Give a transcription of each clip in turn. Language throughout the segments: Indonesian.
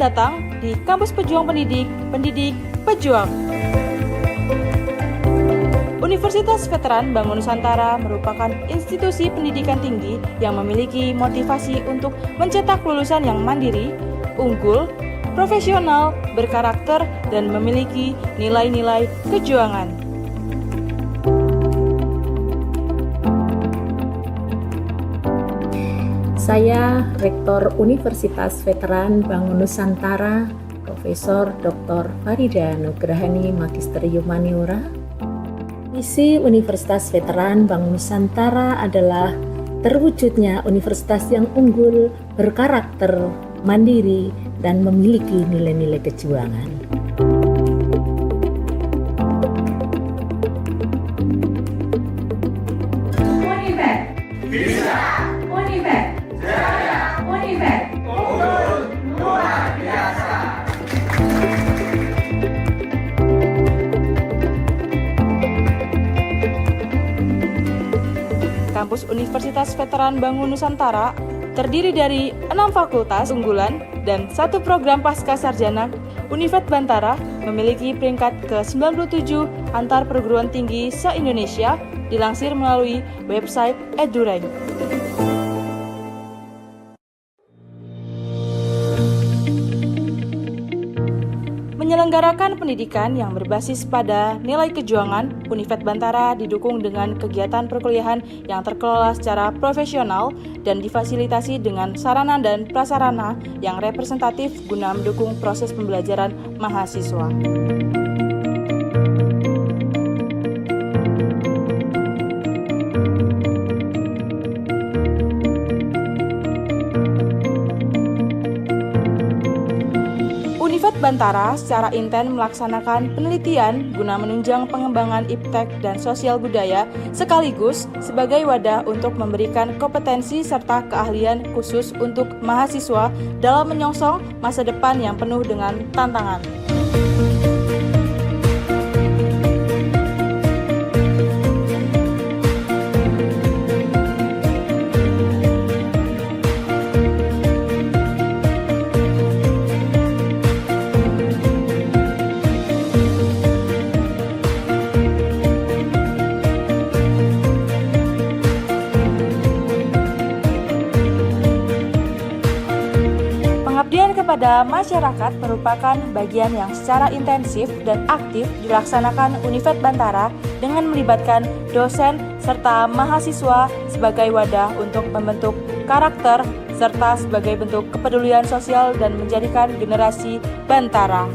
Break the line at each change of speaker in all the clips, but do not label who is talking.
datang di Kampus Pejuang Pendidik, Pendidik Pejuang. Universitas Veteran Bangun Nusantara merupakan institusi pendidikan tinggi yang memiliki motivasi untuk mencetak lulusan yang mandiri, unggul, profesional, berkarakter, dan memiliki nilai-nilai kejuangan.
Saya Rektor Universitas Veteran Bangun Nusantara, Profesor Dr. Farida Nugrahani Magister Humaniora. Misi Universitas Veteran Bangun Nusantara adalah terwujudnya universitas yang unggul, berkarakter, mandiri, dan memiliki nilai-nilai kejuangan.
Univet bisa, Univet jaya, Univet unggul luar biasa.
Kampus Universitas Veteran Bangun Nusantara terdiri dari 6 fakultas unggulan dan 1 program pasca sarjana. Univet Bantara memiliki peringkat ke-97 antar perguruan tinggi se-Indonesia, dilansir melalui website EduRank. Menyelenggarakan pendidikan yang berbasis pada nilai kejuangan, Univet Bantara didukung dengan kegiatan perkuliahan yang terkelola secara profesional dan difasilitasi dengan sarana dan prasarana yang representatif guna mendukung proses pembelajaran mahasiswa. Univet Bantara secara intens melaksanakan penelitian guna menunjang pengembangan iptek dan sosial budaya sekaligus sebagai wadah untuk memberikan kompetensi serta keahlian khusus untuk mahasiswa dalam menyongsong masa depan yang penuh dengan tantangan. Pengabdian kepada masyarakat merupakan bagian yang secara intensif dan aktif dilaksanakan Univet Bantara dengan melibatkan dosen serta mahasiswa sebagai wadah untuk membentuk karakter serta sebagai bentuk kepedulian sosial dan menjadikan generasi Bantara.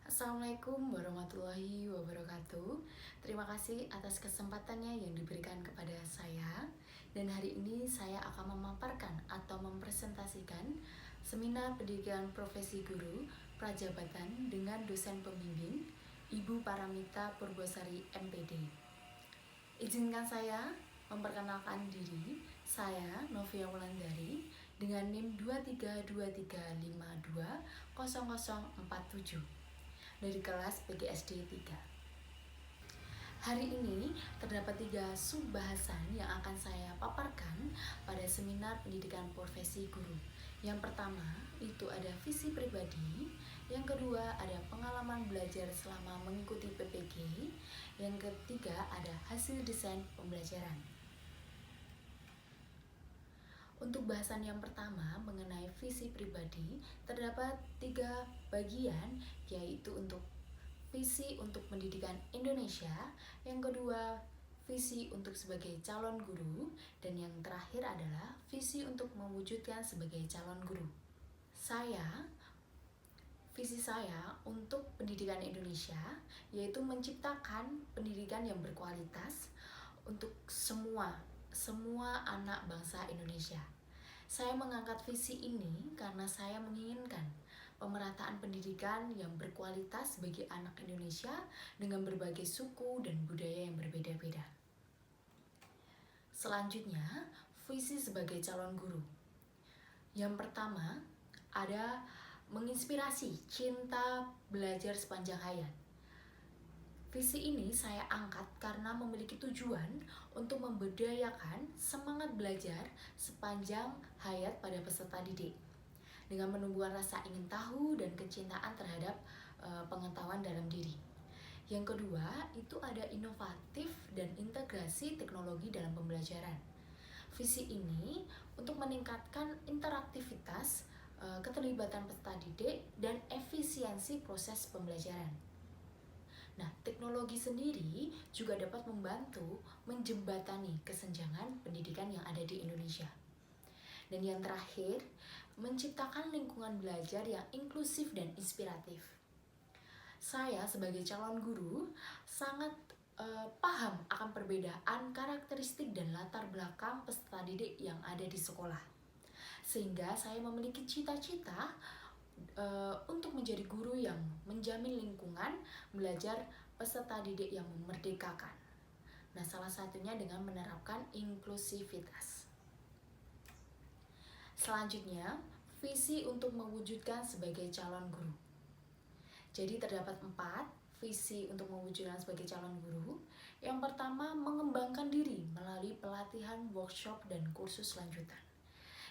Assalamualaikum warahmatullahi wabarakatuh. Terima kasih atas kesempatannya yang diberikan kepada saya. Dan hari ini saya akan memaparkan atau mempresentasikan seminar pendidikan profesi guru prajabatan dengan dosen pembimbing Ibu Paramita Purbosari MPD. Izinkan saya memperkenalkan diri. Saya Novia Wulandari dengan NIM 2323520047 dari kelas PGSD 3. Hari ini terdapat 3 sub-bahasan yang akan saya paparkan pada seminar pendidikan profesi guru. Yang pertama itu ada visi pribadi, yang kedua ada pengalaman belajar selama mengikuti PPG, yang ketiga ada hasil desain pembelajaran. Untuk bahasan yang pertama mengenai visi pribadi, terdapat 3 bagian, yaitu untuk visi untuk pendidikan Indonesia, yang kedua visi untuk sebagai calon guru, dan yang terakhir adalah visi untuk mewujudkan sebagai calon guru. Visi saya untuk pendidikan Indonesia yaitu menciptakan pendidikan yang berkualitas untuk semua anak bangsa Indonesia. Saya mengangkat visi ini karena saya menginginkan pemerataan pendidikan yang berkualitas bagi anak Indonesia dengan berbagai suku dan budaya yang berbeda-beda. Selanjutnya, visi sebagai calon guru. Yang pertama, ada menginspirasi cinta belajar sepanjang hayat. Visi ini saya angkat karena memiliki tujuan untuk memberdayakan semangat belajar sepanjang hayat pada peserta didik dengan menumbuhkan rasa ingin tahu dan kecintaan terhadap pengetahuan dalam diri. Yang kedua, itu ada inovatif dan integrasi teknologi dalam pembelajaran. Visi ini untuk meningkatkan interaktivitas, keterlibatan peserta didik, dan efisiensi proses pembelajaran. Nah, teknologi sendiri juga dapat membantu menjembatani kesenjangan pendidikan yang ada di Indonesia. Dan yang terakhir, menciptakan lingkungan belajar yang inklusif dan inspiratif. Saya sebagai calon guru sangat paham akan perbedaan karakteristik dan latar belakang peserta didik yang ada di sekolah. Sehingga saya memiliki cita-cita untuk menjadi guru yang menjamin lingkungan belajar peserta didik yang memerdekakan. Nah, salah satunya dengan menerapkan inklusivitas. Selanjutnya, visi untuk mewujudkan sebagai calon guru. Jadi terdapat 4 visi untuk mewujudkan sebagai calon guru. Yang pertama, mengembangkan diri melalui pelatihan, workshop, dan kursus lanjutan.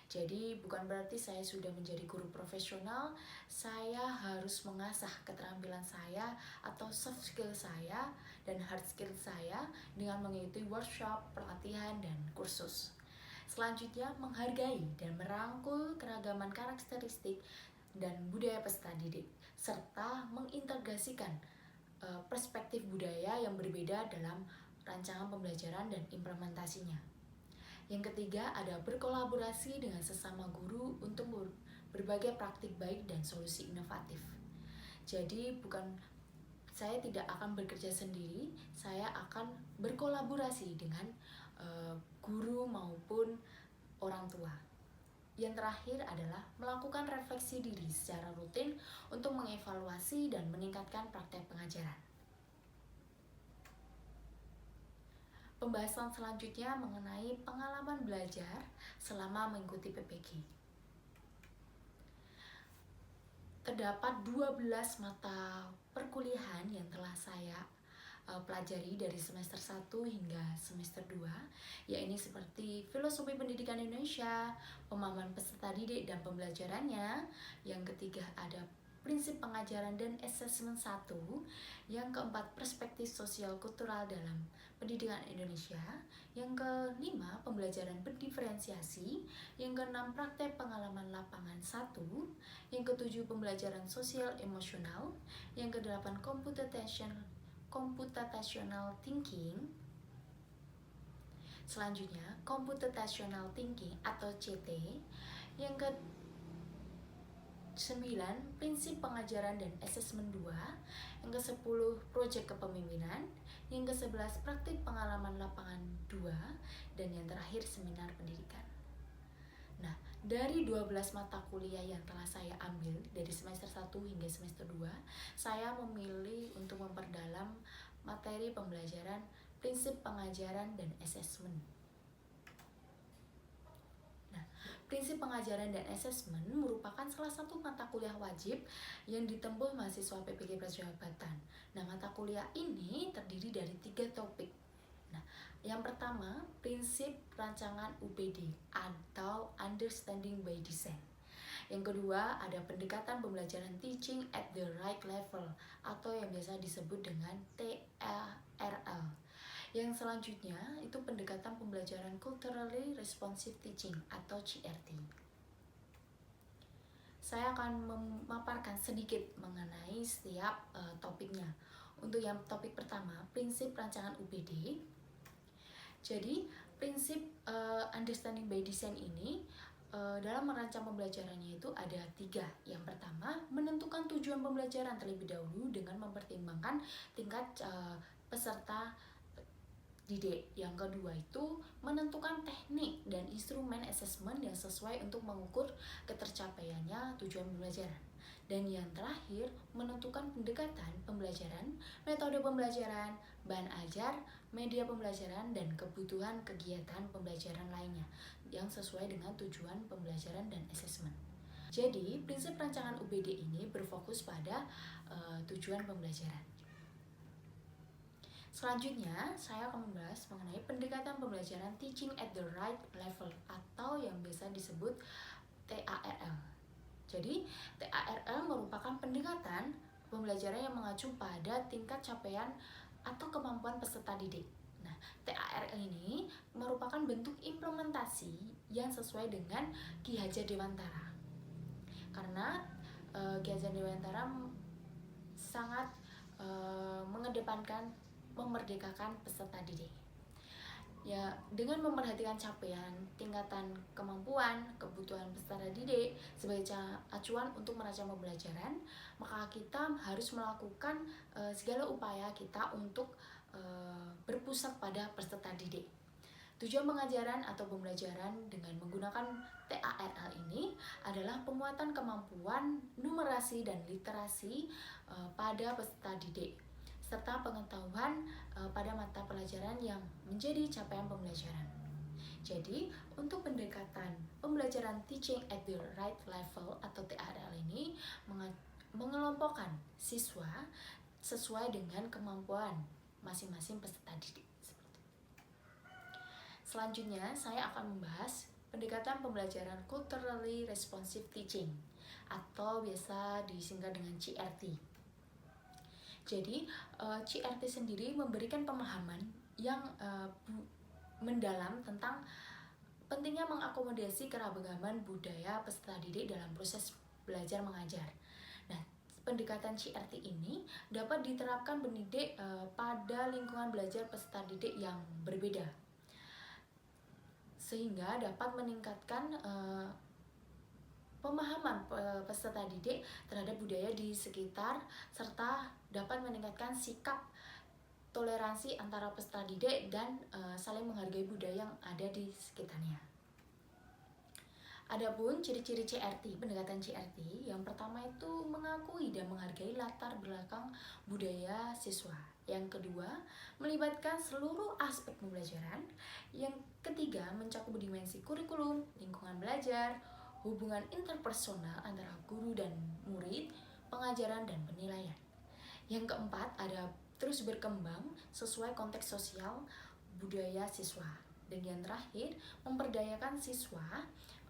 Jadi bukan berarti saya sudah menjadi guru profesional, saya harus mengasah keterampilan saya atau soft skill saya dan hard skill saya dengan mengikuti workshop, pelatihan, dan kursus. Selanjutnya, menghargai dan merangkul keragaman karakteristik dan budaya peserta didik, serta mengintegrasikan perspektif budaya yang berbeda dalam rancangan pembelajaran dan implementasinya. Yang ketiga, ada berkolaborasi dengan sesama guru untuk berbagai praktik baik dan solusi inovatif. Jadi saya tidak akan bekerja sendiri, saya akan berkolaborasi dengan guru maupun orang tua. Yang terakhir adalah melakukan refleksi diri secara rutin untuk mengevaluasi dan meningkatkan praktek pengajaran. Pembahasan selanjutnya mengenai pengalaman belajar selama mengikuti PPG. Terdapat 12 mata perkuliahan yang telah saya pelajari dari semester 1 hingga semester 2, yaitu seperti Filosofi Pendidikan Indonesia, Pemahaman Peserta Didik dan Pembelajarannya. Yang ketiga ada Prinsip Pengajaran dan Asesmen 1. Yang keempat, Perspektif Sosial Kultural dalam Pendidikan Indonesia. Yang kelima, Pembelajaran Berdiferensiasi. Yang keenam, Praktek Pengalaman Lapangan 1. Yang ketujuh, Pembelajaran Sosial Emosional. Yang kedelapan, Computational Thinking. Selanjutnya, Computational Thinking atau CT. Yang ke-9, Prinsip Pengajaran dan Asesmen 2. Yang ke-10, Proyek Kepemimpinan. Yang ke-11, Praktik Pengalaman Lapangan 2. Dan yang terakhir, Seminar Pendidikan. Nah, dari 12 mata kuliah yang telah saya ambil dari semester 1 hingga semester 2, saya memilih untuk memperdalam materi pembelajaran prinsip pengajaran dan asesmen. Nah, prinsip pengajaran dan asesmen merupakan salah satu mata kuliah wajib yang ditempuh mahasiswa PPG Prajabatan. Nah, mata kuliah ini terdiri dari 3 topik. Nah, yang pertama, prinsip rancangan UPD atau Understanding by Design. Yang kedua, ada pendekatan pembelajaran Teaching at the Right Level atau yang biasa disebut dengan TRL. Yang selanjutnya, itu pendekatan pembelajaran Culturally Responsive Teaching atau CRT. Saya akan memaparkan sedikit mengenai setiap topiknya. Untuk yang topik pertama, prinsip rancangan UPD. Jadi, prinsip Understanding by Design ini dalam merancang pembelajarannya itu ada 3. Yang pertama, menentukan tujuan pembelajaran terlebih dahulu dengan mempertimbangkan tingkat peserta didik. Yang kedua itu menentukan teknik dan instrumen asesmen yang sesuai untuk mengukur ketercapaiannya tujuan pembelajaran. Dan yang terakhir, menentukan pendekatan pembelajaran, metode pembelajaran, bahan ajar, media pembelajaran, dan kebutuhan kegiatan pembelajaran lainnya yang sesuai dengan tujuan pembelajaran dan asesmen. Jadi, prinsip rancangan UBD ini berfokus pada tujuan pembelajaran. Selanjutnya, saya akan membahas mengenai pendekatan pembelajaran Teaching at the Right Level atau yang biasa disebut TARL. Jadi, TARL merupakan pendekatan pembelajaran yang mengacu pada tingkat capaian atau kemampuan peserta didik. Nah, TARL ini merupakan bentuk implementasi yang sesuai dengan Ki Hajar Dewantara. Karena Ki Hajar Dewantara sangat mengedepankan memerdekakan peserta didik. Ya, dengan memperhatikan capaian, tingkatan kemampuan, kebutuhan peserta didik sebagai acuan untuk merancang pembelajaran, maka kita harus melakukan segala upaya kita untuk berpusat pada peserta didik. Tujuan pengajaran atau pembelajaran dengan menggunakan TARL ini adalah penguatan kemampuan numerasi dan literasi pada peserta didik, serta pengetahuan pada mata pelajaran yang menjadi capaian pembelajaran. Jadi, untuk pendekatan pembelajaran Teaching at the Right Level atau TARL ini mengelompokkan siswa sesuai dengan kemampuan masing-masing peserta didik. Selanjutnya, saya akan membahas pendekatan pembelajaran Culturally Responsive Teaching atau biasa disingkat dengan CRT. Jadi, CRT sendiri memberikan pemahaman yang mendalam tentang pentingnya mengakomodasi keragaman budaya peserta didik dalam proses belajar mengajar. Nah, pendekatan CRT ini dapat diterapkan pendidik pada lingkungan belajar peserta didik yang berbeda, sehingga dapat meningkatkan pemahaman peserta didik terhadap budaya di sekitar, serta dapat meningkatkan sikap toleransi antara peserta didik dan saling menghargai budaya yang ada di sekitarnya. Adapun ciri-ciri CRT, pendekatan CRT, yang pertama itu mengakui dan menghargai latar belakang budaya siswa. Yang kedua, melibatkan seluruh aspek pembelajaran. Yang ketiga, mencakup dimensi kurikulum, lingkungan belajar, hubungan interpersonal antara guru dan murid, pengajaran dan penilaian. Yang keempat, ada terus berkembang sesuai konteks sosial budaya siswa. Dan yang terakhir, memperdayakan siswa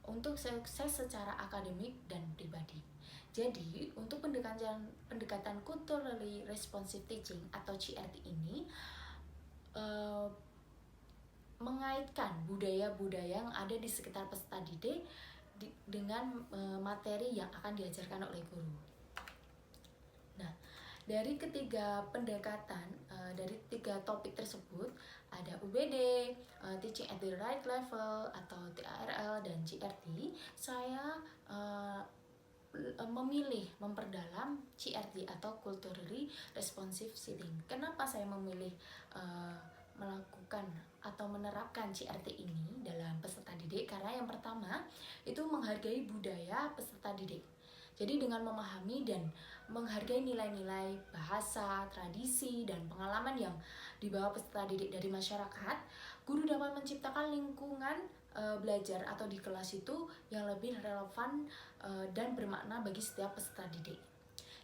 untuk sukses secara akademik dan pribadi. Jadi, untuk pendekatan Culturally Responsive Teaching atau CRT ini mengaitkan budaya-budaya yang ada di sekitar peserta didik dengan materi yang akan diajarkan oleh guru. Nah, dari ketiga pendekatan, dari tiga topik tersebut, ada UBD, Teaching at the Right Level atau TARL, dan CRT, saya memilih memperdalam CRT atau Culturally Responsive Teaching. Kenapa saya memilih melakukan atau menerapkan CRT ini dalam peserta didik? Karena yang pertama, itu menghargai budaya peserta didik. Jadi dengan memahami dan menghargai nilai-nilai bahasa, tradisi, dan pengalaman yang dibawa peserta didik dari masyarakat, guru dapat menciptakan lingkungan belajar atau di kelas itu yang lebih relevan dan bermakna bagi setiap peserta didik.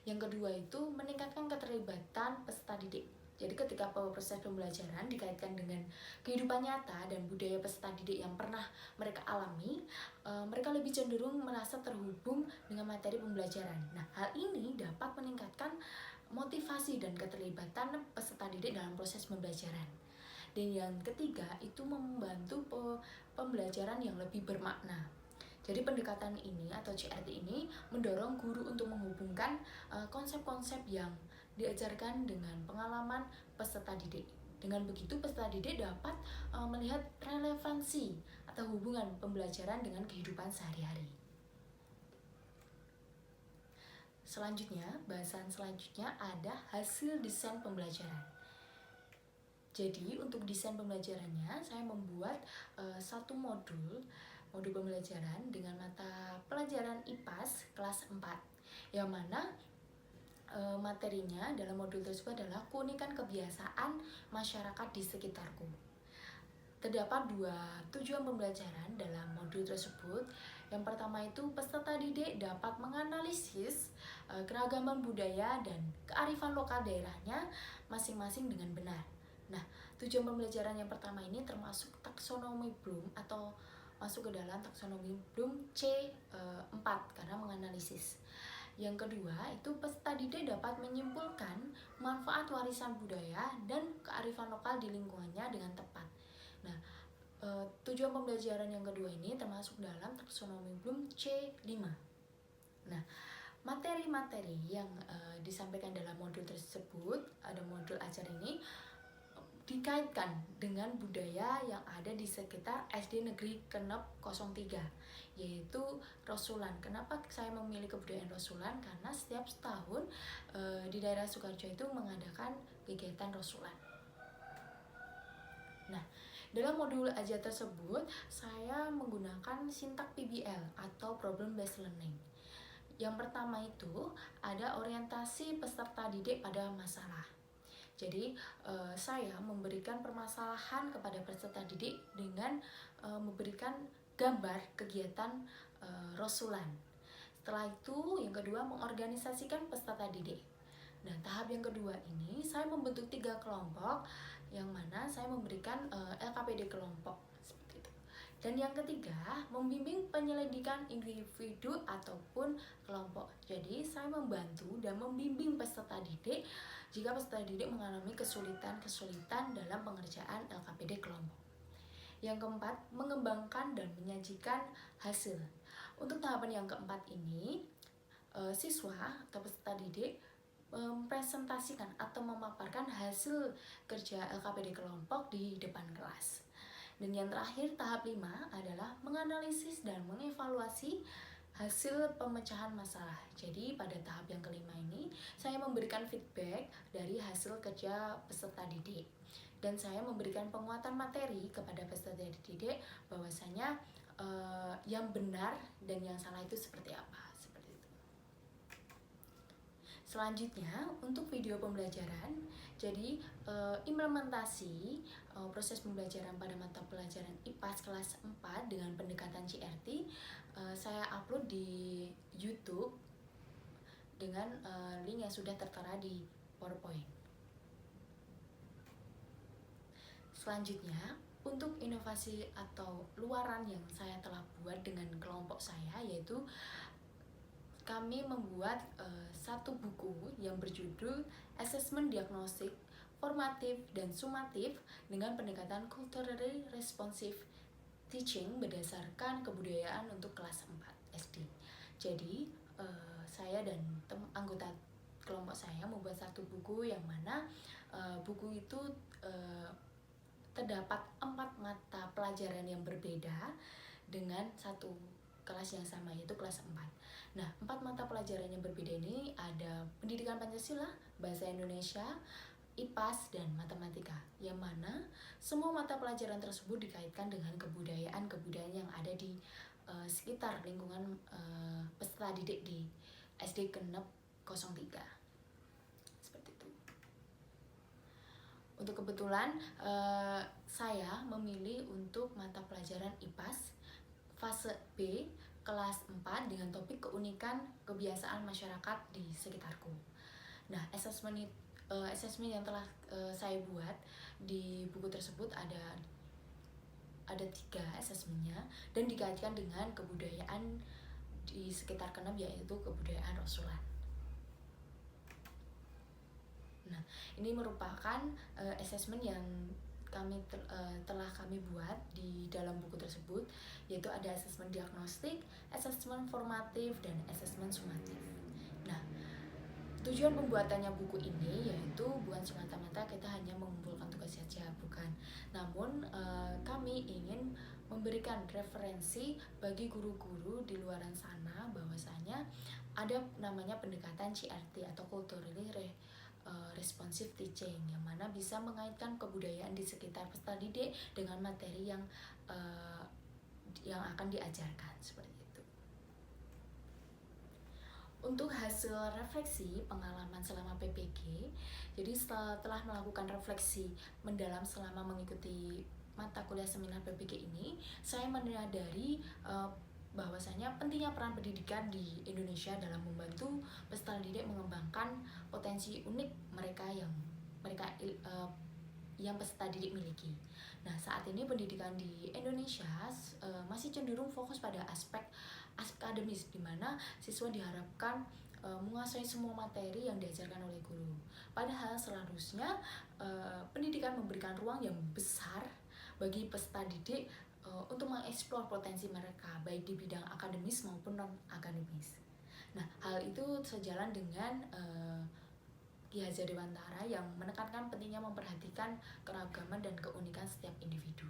Yang kedua itu meningkatkan keterlibatan peserta didik. Jadi ketika proses pembelajaran dikaitkan dengan kehidupan nyata dan budaya peserta didik yang pernah mereka alami, mereka lebih cenderung merasa terhubung dengan materi pembelajaran. Nah, hal ini dapat meningkatkan motivasi dan keterlibatan peserta didik dalam proses pembelajaran. Dan yang ketiga itu membantu pembelajaran yang lebih bermakna. Jadi pendekatan ini atau CRT ini mendorong guru untuk menghubungkan konsep-konsep yang diajarkan dengan pengalaman peserta didik. Dengan begitu peserta didik dapat melihat relevansi atau hubungan pembelajaran dengan kehidupan sehari-hari. Selanjutnya, bahasan selanjutnya ada hasil desain pembelajaran. Jadi untuk desain pembelajarannya saya membuat satu modul modul pembelajaran dengan mata pelajaran IPAS kelas 4, yang mana materinya dalam modul tersebut adalah keunikan kebiasaan masyarakat di sekitarku. Terdapat 2 tujuan pembelajaran dalam modul tersebut. Yang pertama itu peserta didik dapat menganalisis keragaman budaya dan kearifan lokal daerahnya masing-masing dengan benar. Nah, tujuan pembelajaran yang pertama ini termasuk taksonomi Bloom atau masuk ke dalam taksonomi Bloom C4 karena menganalisis. Yang kedua itu peserta didik dapat menyimpulkan manfaat warisan budaya dan kearifan lokal di lingkungannya dengan tepat. Nah, tujuan pembelajaran yang kedua ini termasuk dalam taksonomi Bloom C5. Nah, materi-materi yang disampaikan dalam modul tersebut, ada modul ajar ini dikaitkan dengan budaya yang ada di sekitar SD Negeri Kenep 03, yaitu Rosulan. Kenapa saya memilih kebudayaan Rosulan? Karena setiap tahun di daerah Sukoharjo itu mengadakan kegiatan Rosulan. Nah, dalam modul ajar tersebut saya menggunakan sintak PBL atau Problem Based Learning. Yang pertama itu ada orientasi peserta didik pada masalah. Jadi saya memberikan permasalahan kepada peserta didik dengan memberikan gambar kegiatan Rosulan. Setelah itu yang kedua mengorganisasikan peserta didik. Nah, tahap yang kedua ini saya membentuk 3 kelompok yang mana saya memberikan LKPD kelompok seperti itu. Dan yang ketiga membimbing penyelidikan individu ataupun kelompok. Jadi saya membantu dan membimbing peserta didik jika peserta didik mengalami kesulitan dalam pengerjaan LKPD kelompok. Yang keempat, mengembangkan dan menyajikan hasil. Untuk tahapan yang keempat ini, siswa atau peserta didik mempresentasikan atau memaparkan hasil kerja LKPD kelompok di depan kelas. Dan yang terakhir, tahap 5 adalah menganalisis dan mengevaluasi hasil pemecahan masalah. Jadi pada tahap yang kelima ini saya memberikan feedback dari hasil kerja peserta didik dan saya memberikan penguatan materi kepada peserta didik bahwasanya yang benar dan yang salah itu seperti apa, seperti itu. Selanjutnya untuk video pembelajaran, jadi implementasi proses pembelajaran pada mata pelajaran IPAS kelas 4 dengan pendekatan CRT saya upload di YouTube dengan link yang sudah tertera di PowerPoint. Selanjutnya, untuk inovasi atau luaran yang saya telah buat dengan kelompok saya, yaitu kami membuat satu buku yang berjudul Assessment Diagnostic, Formative dan Sumative dengan pendekatan Culturally Responsive Teaching berdasarkan kebudayaan untuk kelas 4 SD. Jadi saya dan anggota kelompok saya membuat satu buku yang mana buku itu terdapat 4 mata pelajaran yang berbeda dengan satu kelas yang sama, yaitu kelas 4. Nah, 4 mata pelajaran yang berbeda ini ada pendidikan Pancasila, bahasa Indonesia, IPAS, dan matematika, yang mana semua mata pelajaran tersebut dikaitkan dengan kebudayaan yang ada di sekitar lingkungan peserta didik di SD Kenep 03. Seperti itu. Untuk kebetulan saya memilih untuk mata pelajaran IPAS fase B kelas 4 dengan topik keunikan kebiasaan masyarakat di sekitarku. Nah, asesmen yang telah saya buat di buku tersebut ada 3 asesmennya dan dikaitkan dengan kebudayaan di sekitar Kenep, yaitu kebudayaan Rosulan. Nah, ini merupakan asesmen yang telah kami buat di dalam buku tersebut, yaitu ada asesmen diagnostik, asesmen formatif, dan asesmen sumatif. Nah, tujuan pembuatannya buku ini yaitu bukan semata-mata kita hanya mengumpulkan tugas saja, bukan. Namun kami ingin memberikan referensi bagi guru-guru di luaran sana bahwasanya ada namanya pendekatan CRT atau Culturally Responsive Teaching, yang mana bisa mengaitkan kebudayaan di sekitar peserta didik dengan materi yang yang akan diajarkan seperti itu. Untuk hasil refleksi pengalaman selama PPG, jadi setelah melakukan refleksi mendalam selama mengikuti mata kuliah seminar PPG ini, saya menyadari bahwasanya pentingnya peran pendidikan di Indonesia dalam membantu peserta didik mengembangkan potensi unik yang peserta didik miliki. Nah, saat ini pendidikan di Indonesia masih cenderung fokus pada aspek akademis, di mana siswa diharapkan menguasai semua materi yang diajarkan oleh guru. Padahal seharusnya pendidikan memberikan ruang yang besar bagi peserta didik untuk mengeksplor potensi mereka, baik di bidang akademis maupun non-akademis. Nah, hal itu sejalan dengan Ki Hajar Dewantara yang menekankan pentingnya memperhatikan keragaman dan keunikan setiap individu.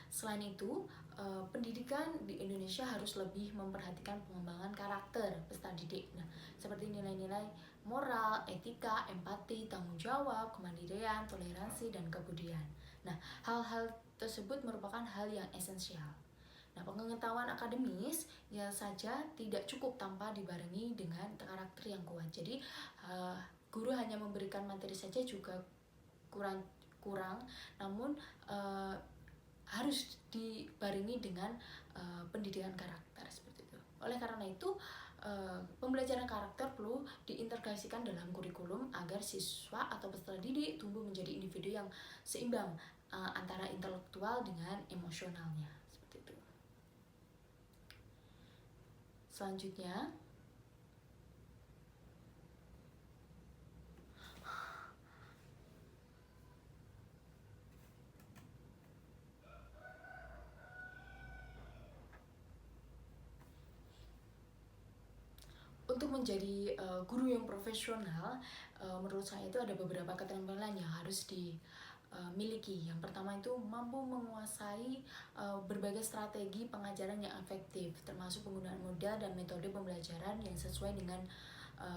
Selain itu, pendidikan di Indonesia harus lebih memperhatikan pengembangan karakter peserta didik. Nah, seperti nilai-nilai moral, etika, empati, tanggung jawab, kemandirian, toleransi, dan kepedulian. Nah, hal-hal tersebut merupakan hal yang esensial. Nah, pengetahuan akademis ya saja tidak cukup tanpa dibarengi dengan karakter yang kuat. Jadi, guru hanya memberikan materi saja juga kurang, namun harus dibarengi dengan pendidikan karakter seperti itu. Oleh karena itu, pembelajaran karakter perlu diintegrasikan dalam kurikulum agar siswa atau peserta didik tumbuh menjadi individu yang seimbang antara intelektual dengan emosionalnya seperti itu. Selanjutnya, untuk menjadi guru yang profesional, menurut saya itu ada beberapa keterampilan yang harus dimiliki. Yang pertama itu mampu menguasai berbagai strategi pengajaran yang efektif, termasuk penggunaan modal dan metode pembelajaran yang sesuai dengan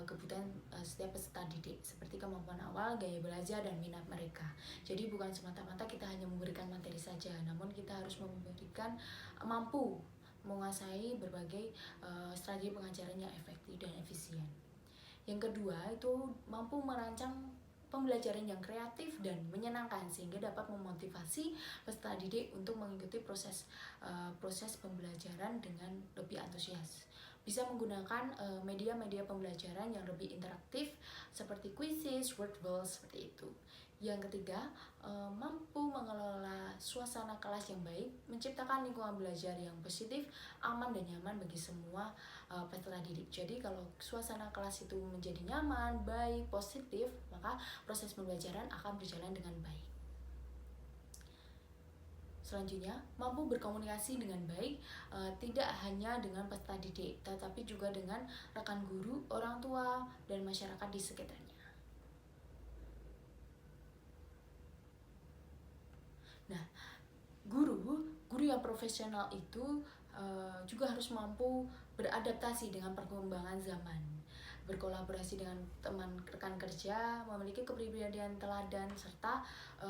kebutuhan setiap peserta didik, seperti kemampuan awal, gaya belajar, dan minat mereka. Jadi bukan semata-mata kita hanya memberikan materi saja, namun kita harus mampu menguasai berbagai strategi pengajaran yang efektif dan efisien. Yang kedua itu mampu merancang pembelajaran yang kreatif dan menyenangkan sehingga dapat memotivasi peserta didik untuk mengikuti proses pembelajaran dengan lebih antusias. Bisa menggunakan media-media pembelajaran yang lebih interaktif seperti quizzes, word walls seperti itu. Yang ketiga, mampu mengelola suasana kelas yang baik, menciptakan lingkungan belajar yang positif, aman dan nyaman bagi semua peserta didik. Jadi kalau suasana kelas itu menjadi nyaman, baik, positif, maka proses pembelajaran akan berjalan dengan baik. Selanjutnya, mampu berkomunikasi dengan baik, tidak hanya dengan peserta didik, tetapi juga dengan rekan guru, orang tua, dan masyarakat di sekitarnya. Nah, guru yang profesional itu juga harus mampu beradaptasi dengan perkembangan zaman, berkolaborasi dengan teman rekan kerja, memiliki kepribadian teladan, serta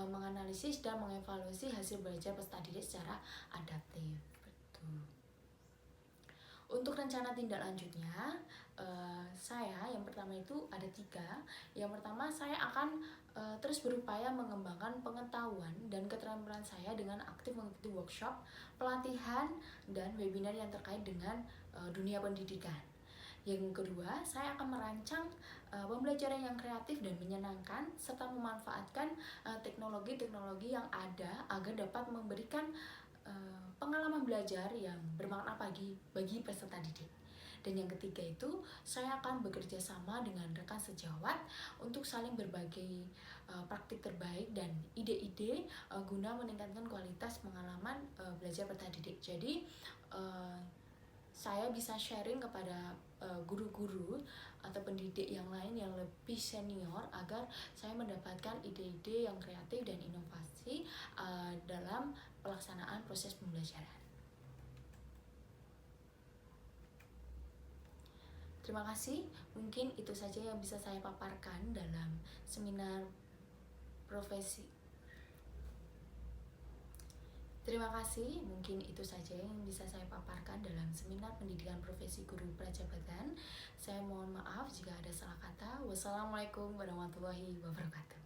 menganalisis dan mengevaluasi hasil belajar peserta didik secara adaptif. Betul. Untuk rencana tindak lanjutnya, saya yang pertama itu ada 3. Yang pertama, saya akan terus berupaya mengembangkan pengetahuan dan keterampilan saya dengan aktif mengikuti workshop, pelatihan, dan webinar yang terkait dengan dunia pendidikan. Yang kedua, saya akan merancang pembelajaran yang kreatif dan menyenangkan serta memanfaatkan teknologi-teknologi yang ada agar dapat memberikan pengalaman belajar yang bermakna bagi peserta didik. Dan yang ketiga itu, saya akan bekerja sama dengan rekan sejawat untuk saling berbagi praktik terbaik dan ide-ide guna meningkatkan kualitas pengalaman belajar peserta didik. Jadi, saya bisa sharing kepada guru-guru atau pendidik yang lain yang lebih senior agar saya mendapatkan ide-ide yang kreatif dan inovasi dalam pelaksanaan proses pembelajaran. Terima kasih, mungkin itu saja yang bisa saya paparkan dalam seminar profesi. Terima kasih, mungkin itu saja yang bisa saya paparkan dalam seminar pendidikan profesi guru prajabatan. Saya mohon maaf jika ada salah kata. Wassalamualaikum warahmatullahi wabarakatuh.